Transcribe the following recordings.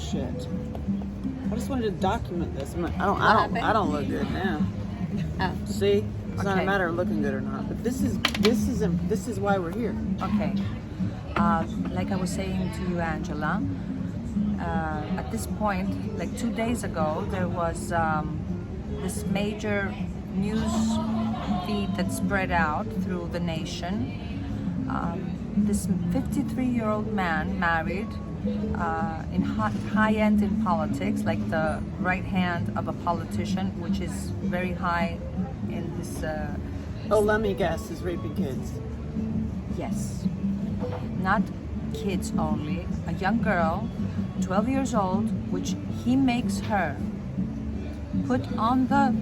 shit. I just wanted to document this. I don't look good now. See, it's not a matter of looking good or not. But this is why we're here. Okay. Like I was saying to you, Angela, at this point, like 2 days ago, there was this major news feed that spread out through the nation. This 53-year-old man married in high end in politics, like the right hand of a politician, which is very high in this. Let me guess, is raping kids. Yes, not kids only. A young girl, 12 years old, which he makes her put on the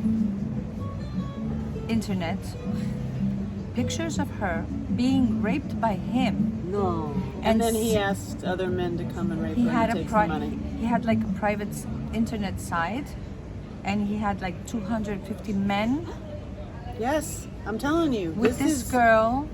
internet pictures of her being raped by him. No. And then he asked other men to come and rape her and take some money. He had like a private internet site, and he had like 250 men. Yes, I'm telling you. With this girl,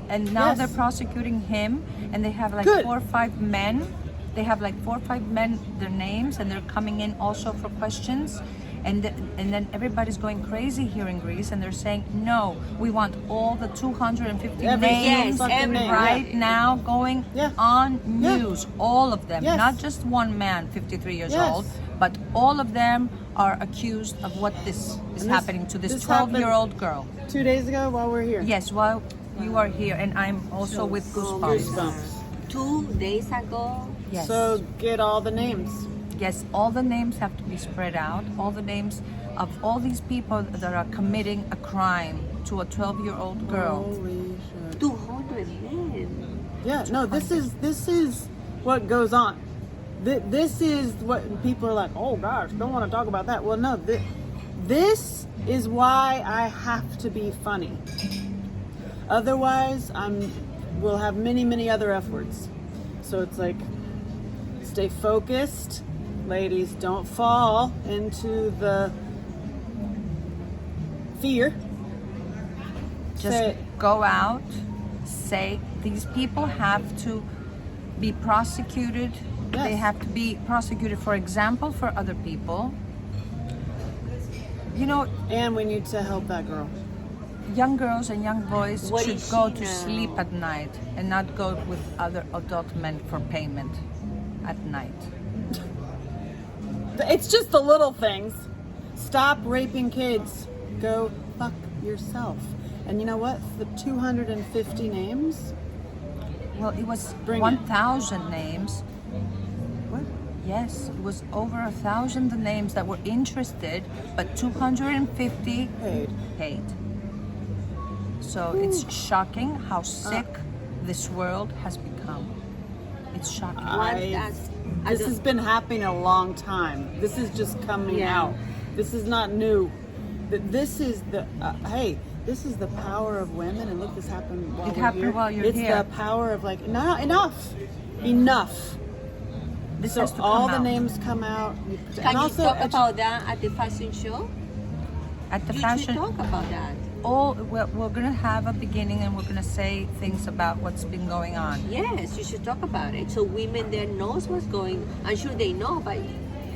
and now they're prosecuting him, and they have like 4 or 5 men. They have like 4 or 5 men, their names, and they're coming in also for questions. And then everybody's going crazy here in Greece, and they're saying, no, we want all the 250 names right now going on news. All of them, not just one man, 53 years old, but all of them are accused of what this is happening to this 12-year-old girl. 2 days ago while we're here. Yes, while you are here, and I'm also with goosebumps. 2 days ago. Yes. So get all the names. Yes, all the names have to be spread out. All the names of all these people that are committing a crime to a 12-year-old girl. Holy shit. 200 men. Yeah, no, this is what goes on. This is what people are like, oh gosh, don't want to talk about that. Well, no, this is why I have to be funny. Otherwise, we'll have many other F words. So it's like, stay focused. Ladies, don't fall into the fear. Just go out, say these people have to be prosecuted. Yes. They have to be prosecuted, for example, for other people. You know, and we need to help that girl. Young girls and young boys What should is go she to now? sleep at night and not go with other adult men for payment at night. It's just the little things. Stop raping kids. Go fuck yourself. And you know what? The 250 names. Well, it was Bring it. 1,000 names. What? Yes, it was over 1,000 the names that were interested, but 250 paid. So it's shocking how sick this world has become. It's shocking. This has been happening a long time. This is just coming out. This is not new. This is the this is the power of women. And look, this happened while we're here. While you're here. It's the power of like, no, enough. This so has to all come the out. names come out. Can and you also talk about that at the fashion show? At the You fashion, should talk about that. we're gonna have a beginning, and we're gonna say things about what's been going on. Yes, you should talk about it so women there knows what's going. I'm sure they know, but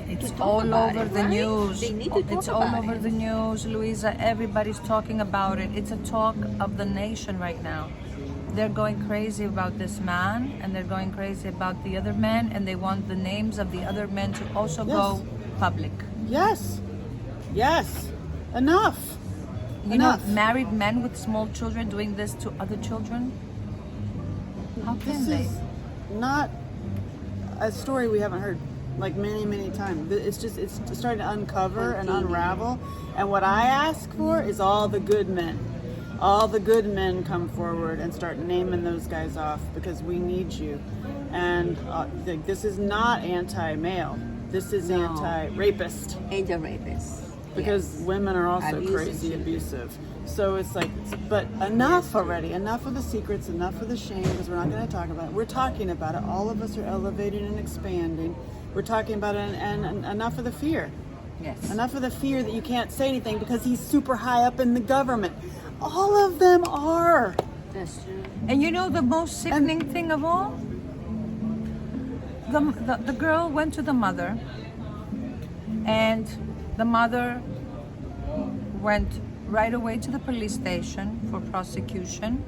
It's to talk all about over it, the right? news. They need to talk It's all about over it. the news, Luisa. Everybody's talking about it. It's a talk of the nation right now. They're going crazy about this man, and they're going crazy about the other men, and they want the names of the other men to also go public. Yes. Enough. You know, married men with small children doing this to other children. How can This they? is not a story we haven't heard like many times. It's starting to uncover and unravel. And what I ask for is all the good men. All the good men come forward and start naming those guys off, because we need you. And this is not anti-male. This is anti-rapist. Anti-rapist. Because women are also crazy abusive. So it's like, but enough already. Enough of the secrets, enough of the shame, because we're not going to talk about it. We're talking about it. All of us are elevating and expanding. We're talking about it, and enough of the fear. Yes. Enough of the fear that you can't say anything because he's super high up in the government. All of them are. That's true. And you know the most sickening thing of all? the girl went to the mother, and the mother went right away to the police station for prosecution,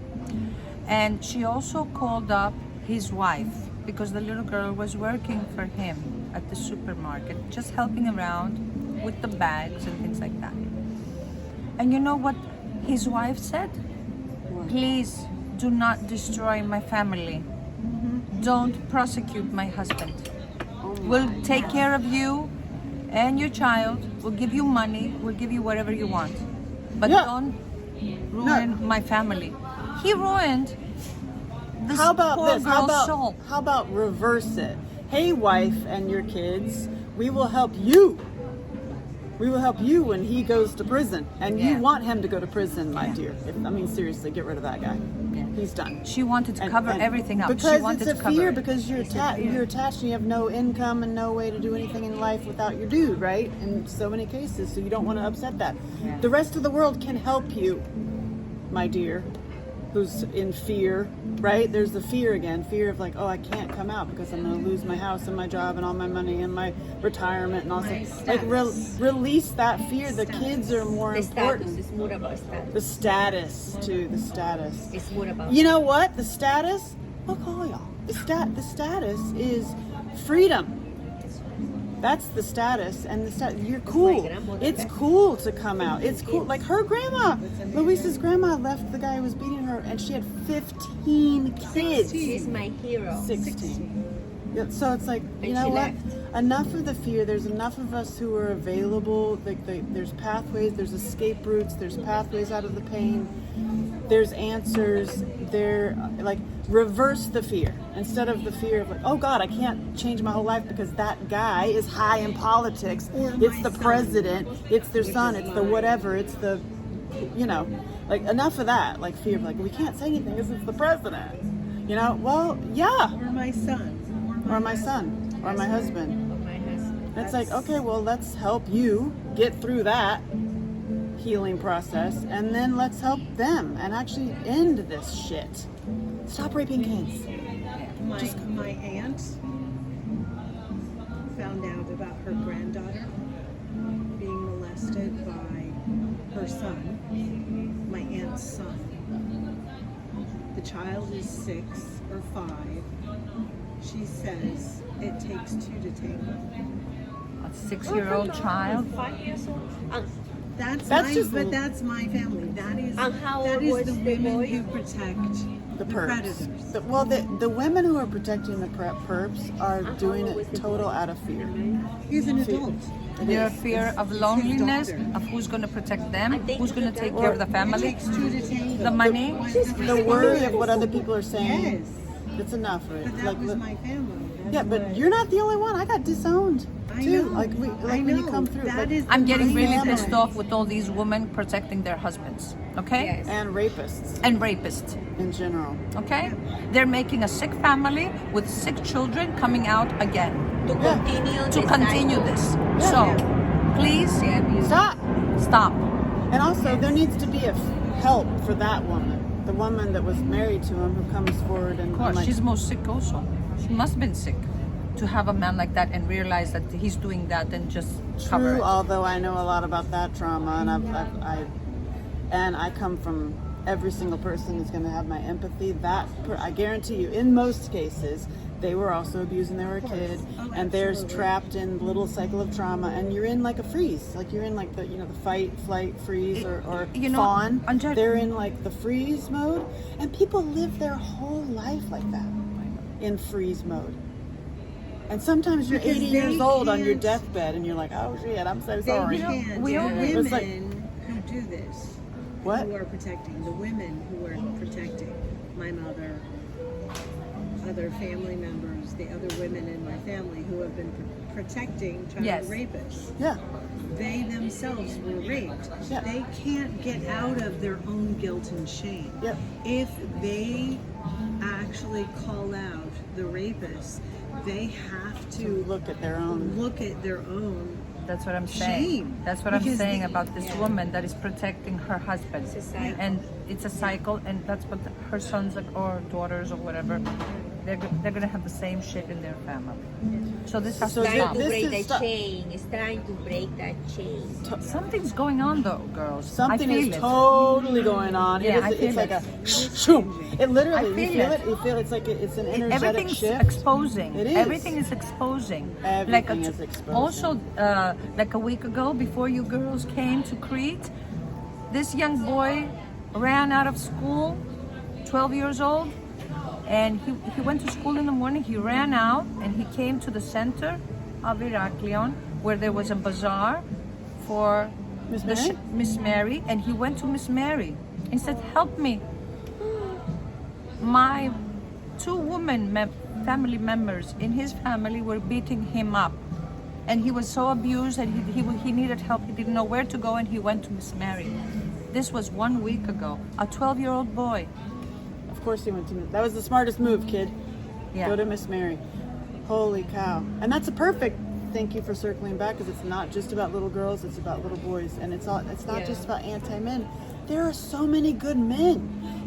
and she also called up his wife because the little girl was working for him at the supermarket, just helping around with the bags and things like that. And you know what his wife said? Please do not destroy my family. Don't prosecute my husband. We'll take care of you and your child. We'll give you money. We'll give you whatever you want. But don't ruin my family. He ruined this How about poor this? girl's soul. How about reverse it? Hey, wife and your kids, we will help you. We will help you when he goes to prison, and you want him to go to prison, my dear. I mean, seriously, get rid of that guy. He's done. She wanted to cover everything up. Because She wanted it's a to cover fear. it. Because you're attached, and you have no income and no way to do anything in life without your dude, right? In so many cases, so you don't want to upset that. The rest of the world can help you, my dear, who's in fear, right? There's the fear again, fear of like, oh, I can't come out because I'm going to lose my house and my job and all my money and my retirement and all that. Like, release that fear. The kids are more important. It's more about status. The status, too. The status. It's more about. You know what? The status. Look, all y'all. The status is freedom. That's the status, and you're cool. It's cool to come out. It's cool. Like her grandma, Luisa's grandma left the guy who was beating her, and she had 15 kids. She's my hero. 16. Yeah, so it's like, you know she what? left. Enough of the fear. There's enough of us who are available. There's pathways. There's escape routes. There's pathways out of the pain. There's answers. Like, reverse the fear. Instead of the fear of like, oh God, I can't change my whole life because that guy is high in politics. It's the president. It's their son. It's the whatever. It's the, you know, like enough of that. Like fear of like, we can't say anything because it's the president. You know, well, yeah. Or my son. Or my son. Or my husband. It's like, okay, well, let's help you get through that healing process, and then let's help them and actually end this shit. Stop raping kids. My aunt found out about her granddaughter being molested by her son, my aunt's son. The child is 6 or 5. She says it takes 2 to tango. A 6-year-old child. 5 years old. That's my family. That is how that old is was the the women boy? who protect The the perps. predators. The women who are protecting the perps are doing it total out of fear. He's an adult. Their fear of loneliness, daughter. of who's going to protect them, who's going to take care of the family, It takes 2 to tango. the money. The worry of what other people are saying. Yes. It's enough, right? But that was my family. yeah, but you're not the only one. I got disowned I too. know. When you come through. That is I'm getting my really family. pissed off with all these women protecting their husbands, okay? Yes. And rapists And rapists, in general. okay? They're making a sick family with sick children coming out again To to continue this. So, please Stop. stop. And also, there needs to be help for that woman. The woman that was married to him who comes forward and Of course, like, she's most sick also. She must have been sick to have a man like that and realize that he's doing that and just cover true. it. Although I know a lot about that trauma, and I come from every single person is going to have my empathy. I guarantee you, in most cases, they were also abused when they were a kid, and they're trapped in little cycle of trauma, and you're in like a freeze, like you're in like the the fight, flight, freeze, or fawn. They're in like the freeze mode, and people live their whole life like that, in freeze mode. And sometimes you're Because 80 they years old on your can't- deathbed, and you're like, oh shit, I'm so sorry. we all- The It's like- women who do this, What? who are protecting, the women who are protecting my mother, other family members, the other women in my family who have been protecting child Yes. rapists. Yeah. They themselves were raped. Yeah. They can't get out of their own guilt and shame. Yep. If they actually call out the rapists, they have To to look at their own. look at their own. That's what I'm saying. Shame. That's what I'm Because saying the- about this woman that is protecting her husband. It's a cycle. And it's a cycle, and that's what her sons or daughters or whatever they're gonna have the same shit in their family. So this has So to thi- stop. To this break is the stu- chain. It's trying to break that chain. Something's going on though, girls. Something I feel is it. totally going on. Yeah, I it's feel like it. a shoom. It literally, I you feel feel it. it. You feel it's like it's an energetic Everything's shift. exposing. It is. Everything is exposing. Everything is exposing. Also, like a week ago, before you girls came to Crete, this young boy ran out of school, 12 years old, and he went to school in the morning. He ran out and he came to the center of Heraklion, where there was a bazaar for Miss Mary? Miss Mary, and he went to Miss Mary and said, "Help me. My two family members in his family were beating him up, and he was so abused and he needed help. He didn't know where to go, and he went to Miss Mary." This was 1 week ago. A 12-year-old boy. Of course he went to. That was the smartest move, kid. Yeah. Go to Miss Mary. Holy cow! And that's a perfect. Thank you for circling back, because it's not just about little girls; it's about little boys, and it's not Yeah. just about anti-men. There are so many good men.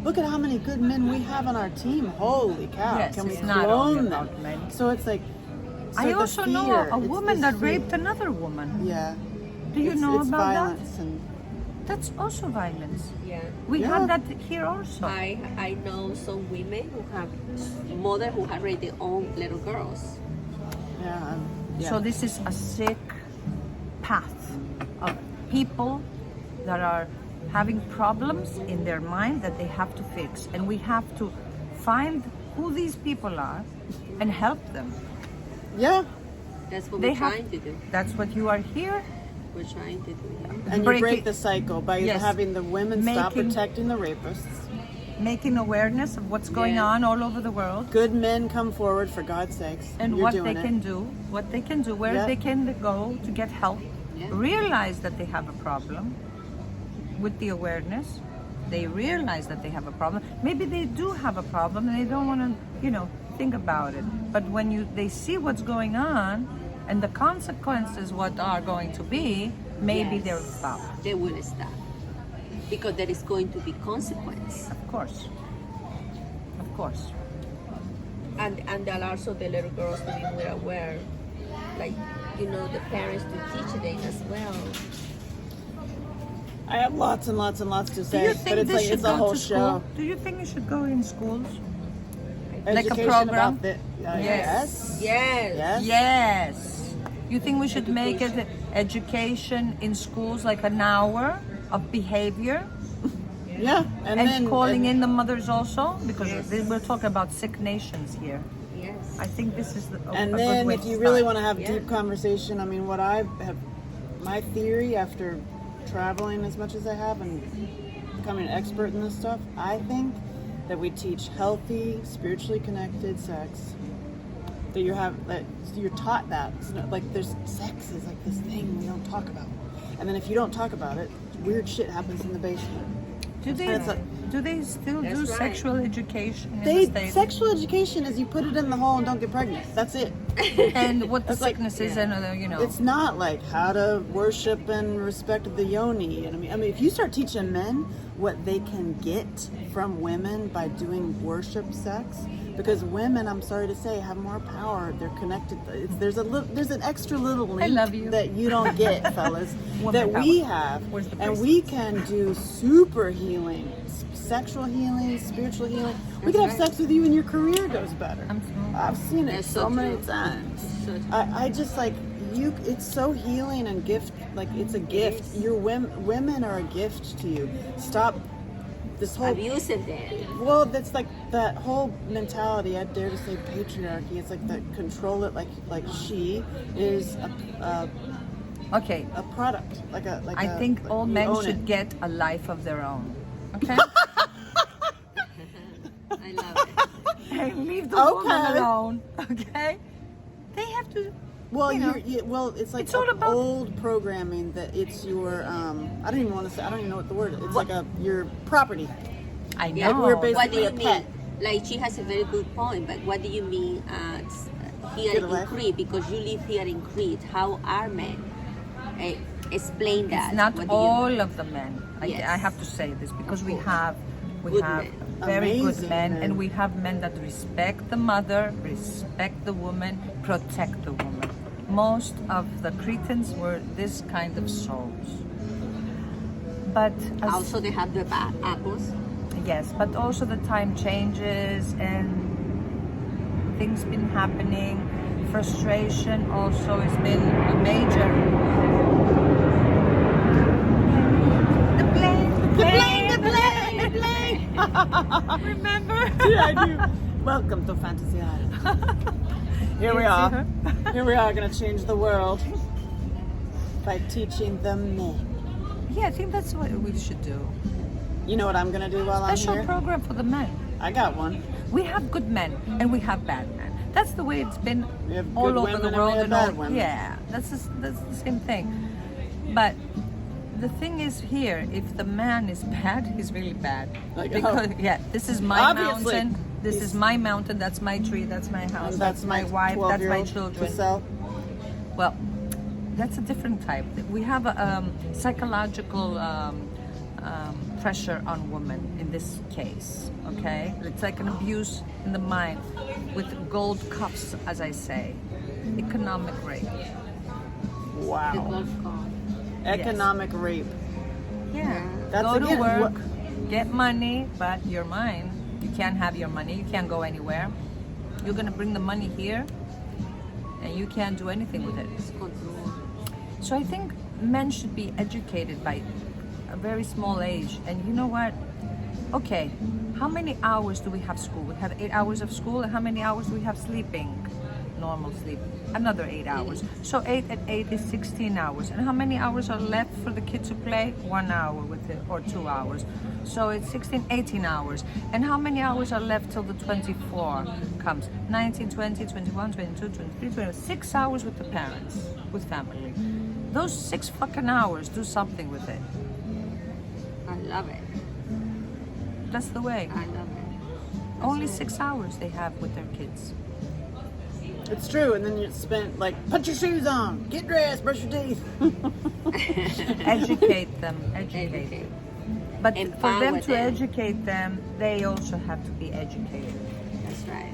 Look at how many good men we have on our team. Holy cow! Yes, Can we it's not only clone them? about men. So it's like. So I the also know fear, a it's woman this that fear. raped another woman. Yeah. Do you It's- know it's about violence that? and That's also violence. Yeah. We Yeah. have that here also. I know some women who have mother who have raped their own little girls. yeah. Yeah. So this is a sick path of people that are having problems in their mind that they have to fix, and we have to find who these people are and help them. Yeah. That's what They we're have- trying to do. That's what you are here. We're trying to do. Yeah. And you Break break it- the cycle by Yes. having the women stop Making- protecting the rapists. Making awareness of what's going Yeah. on all over the world, Good men come forward, for God's sakes. and You're what doing they it. can do, where Yeah. they can go to get help. Yeah. Realize that they have a problem with the awareness. They realize that they have a problem. Maybe they do have a problem and they don't want to, think about it. But when they see what's going on and the consequences what are going to be, maybe Yes. they'll stop. They will stop because there is going to be consequence. Of course. Of course. And there are also the little girls to be more aware, like the parents to teach them as well. I have lots and lots and lots to Do say, you but think it's this like should it's a go whole to show. school? Do you think it should go in schools? Like a Education program? about the, Yes. Yes. Yes. Yes. You think we should make it education in schools, like an hour of behavior, Yeah. and, then calling and- in the mothers also? Because Yes. we're talking about sick nations here. Yes. I think this is a And good then way if to you really start. want to have Yeah. deep conversation, I mean, what I have, my theory after traveling as much as I have and becoming an expert in this stuff, I think that we teach healthy, spiritually connected sex. That you're taught that. It's not, like sex is like this thing we don't talk about. And then if you don't talk about it, weird shit happens in the basement. Do they, It's like- do they still do That's right. sexual education in the States? Sexual education is you put it in the hole and don't get pregnant. That's it. And what the It's like- sickness is, and It's not like how to worship and respect the yoni. And I mean, if you start teaching men what they can get from women by doing worship sex, because women, I'm sorry to say, have more power. They're connected. There's an extra little link love you. that you don't get, fellas, Woman that power. we have, Where's the and priest? we can do super healing, sexual healing, spiritual healing. We can have right. sex with you, and your career goes better. Absolutely. I've seen it That's so so many true. times. So true. I just like you. It's so healing and gift. Like it's a gift. is. Your women are a gift to you. Stop this whole. Abusive then. Well, that's like that whole mentality. I dare to say patriarchy. It's like that control it. Like she is Okay. a product. I think all you men own should it. get a life of their own. Okay? I love it. And leave the Okay. woman alone. Okay? They have to. Well, you know, it's like it's all about- old programming that it's your. I don't even want to say. I don't even know what the word is. It's like your property. I Yeah, know. we're What do basically you a mean? pet. Like she has a very good point, but what do you mean here Get a in life? Crete? Because you live here in Crete. How are men? Explain that. It's not What do you mean? all of the men. Yes. I have to say this because we have We Good have men. very good Amazing men, men. and we have men that respect the mother, respect the woman, protect the woman. Most of the Cretans were this kind of souls. But Also, they have the bad apples. yes, but also the time changes and things been happening. Frustration also has been a major. The plane. Remember? Yeah, I do. Welcome to Fantasy Island. Here we are. Here we are going to change the world by teaching the men. Yeah, I think that's what we should do. You know what I'm going to do while Special I'm here? program for the men. I got one. We have good men and we have bad men. That's the way it's been We have all good over women the and world we have and all. bad women. Yeah, that's the same thing. But the thing is here, if the man is bad, he's really bad. Like, Because oh. yeah, this is my Obviously. mountain. This is my mountain. That's my tree. That's my house. And That's my wife. That's my 12-year-old children. to sell. Well, that's a different type. We have a psychological pressure on women in this case. Okay, it's like an abuse in the mind with gold cuffs, as I say, economic rape. The Wow. golf cart. Economic rape. Yeah, That's go to again work, get money, but you're mine. You can't have your money. You can't go anywhere. You're gonna bring the money here, and you can't do anything with it. Control. So I think men should be educated by a very small age. And you know what? Okay, how many hours do we have school? We have 8 hours of school, and how many hours do we have sleeping? Normal sleep. Another 8 hours. So 8 and 8 is 16 hours. And how many hours are left for the kids to play? 1 hour with it, or 2 hours. So it's 16, 18 hours. And how many hours are left till the 24 comes? 19, 20, 21, 22, 23, 26 hours with the parents, with family. Those 6 fucking hours, do something with it. I love it. That's the way. I love it. Only 6 hours they have with their kids. It's true. And then you spent like, put your shoes on, get dressed, brush your teeth. Educate them. Educate. But for Empower them to them. educate them, they also have to be educated. That's right.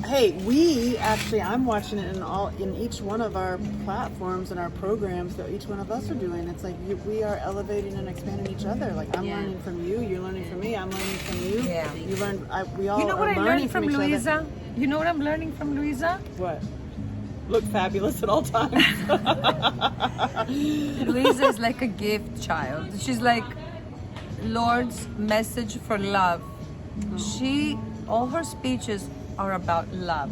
Hey, we actually, I'm watching it in each one of our platforms and our programs that each one of us are doing. It's like we are elevating and expanding each other. Like I'm Yeah. learning from you, you're learning from me, I'm learning from you. Yeah. You learn. We all You know what are I learning learned from each other. Louisa? You know what I'm learning from Louisa? What? Look fabulous at all times. Louisa is like a gift child. She's like Lord's message for love. All her speeches are about love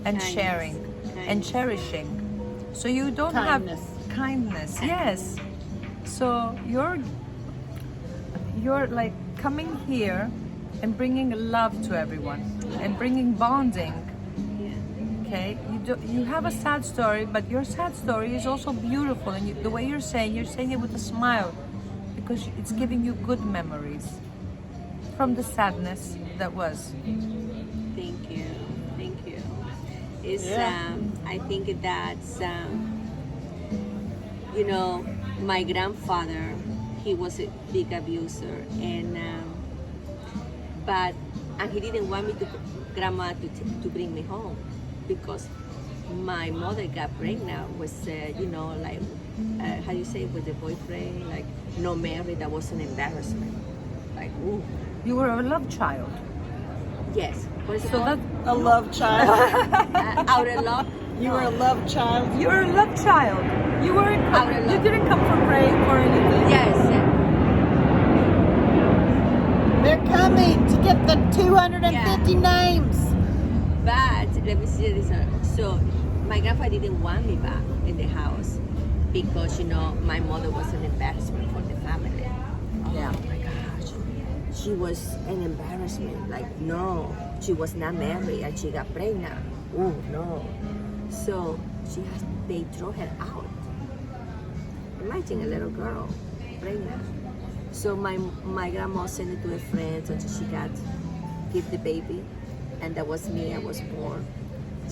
and Kindness. sharing and Kindness. cherishing. So you don't Kindness. have kindness. Yes. So you're like coming here and bringing love to everyone and bringing bonding. Yeah. Okay, you have a sad story, but your sad story is also beautiful, and the way you're saying it with a smile, because it's giving you good memories from the sadness that was. Thank you. Thank you. It's Yeah. I think that's you know, my grandfather, he was a big abuser, and he didn't want me grandma to bring me home, because my mother got pregnant with you know, like how do you say, with the boyfriend, like no married. That was an embarrassment. Like, ooh, You were a love child, yes. What is it so called? that A love child. Out of love. You were a love child. you're a love child. You weren't. I would You love- didn't come from praying for anything. Yes. They're coming to get the 250 names. But let me see this. So my grandpa didn't want me back in the house because, you know, my mother was an embarrassment for the family. Yeah. Oh my gosh, she was an embarrassment. Like, no, she was not married and she got pregnant. Oh no. So they throw her out. Imagine a little girl pregnant. So my grandma sent it to her friends until she give the baby, and that was me. I was born.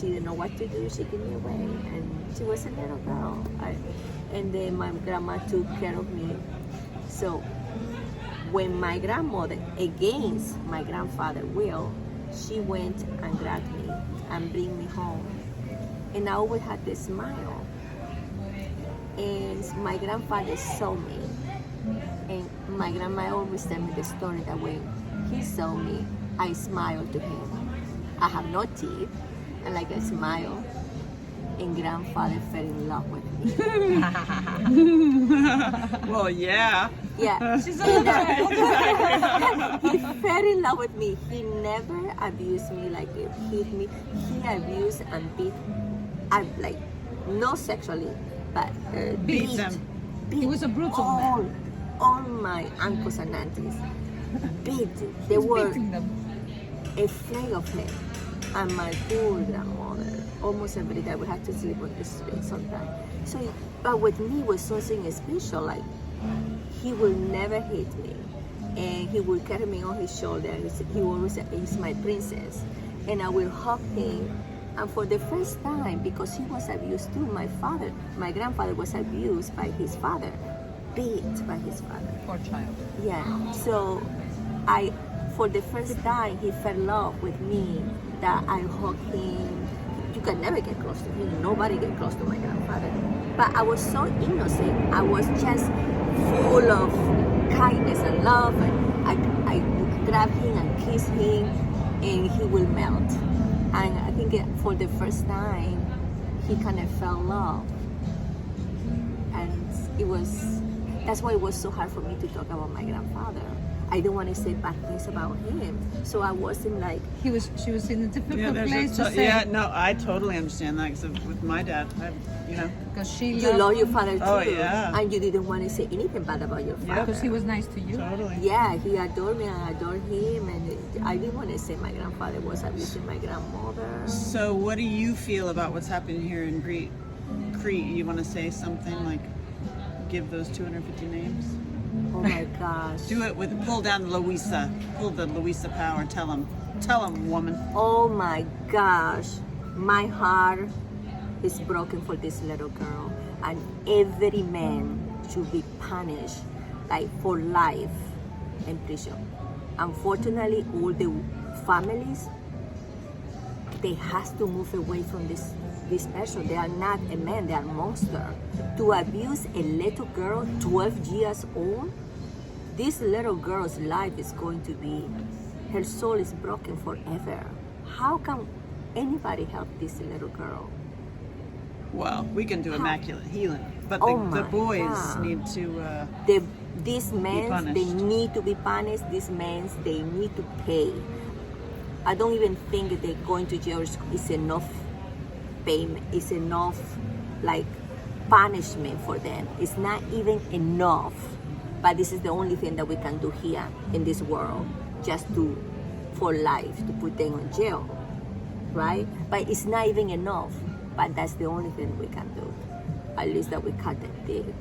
She didn't know what to do. She gave me away, and she was a little girl. And then my grandma took care of me. So when my grandmother, against my grandfather's will, she went and grabbed me and bring me home. And I always had this smile. And my grandfather saw me. And my grandma always tell me the story that when he saw me, I smiled to him. I have no teeth, and like I smile, and grandfather fell in love with me. Well, yeah. Yeah. She's He fell in love with me. He never abused me, like hit me. He abused and beat, like not sexually, but Beat them. He was a brutal man. All my uncles and aunties beat. They He's were beating them. afraid of him. And my poor grandmother, almost every day we had to sleep on the street sometimes. So, but with me was something special. Like he will never hit me, and he will carry me on his shoulder. He always said, "He's my princess," and I will hug him. And for the first time, because he was abused too, my grandfather was abused by his father, beat by his father. Poor child. Yeah. So for the first time, he fell in love with me, that I hugged him. You can never get close to him. Nobody get close to my grandfather. But I was so innocent. I was just full of kindness and love. And I would grab him and kiss him, and he will melt. And I think for the first time, he kind of fell in love. And that's why it was so hard for me to talk about my grandfather. I didn't want to say bad things about him. So I wasn't like, She was in a difficult place to say. Yeah, no, I totally understand that. Because with my dad, Because she you love loved your father too. Oh, yeah. And you didn't want to say anything bad about your father. because he was nice to you. totally. Yeah, he adored me and I adored him. And I didn't want to say my grandfather was abusing my grandmother. So, what do you feel about what's happening here in Crete? You want to say something like, give those 250 names? Oh my gosh. Do it with pull down Louisa, pull the Louisa power. Tell them, woman. Oh my gosh. My heart is broken for this little girl. And every man should be punished like for life in prison. Unfortunately, all the families, they has to move away from this person. They are not a man, they are monster. To abuse a little girl, 12 years old, this little girl's life is going to be, her soul is broken forever. How can anybody help this little girl? Well, we can do immaculate healing, but Oh the my boys God. need to. These men, they punished. need to be punished. These men, they need to pay. I don't even think that going to jail is enough payment. It's enough, like, punishment for them. It's not even enough. But this is the only thing that we can do here in this world, just for life, to put them in jail, right? But it's not even enough. But that's the only thing we can do. At least that we cut the dick.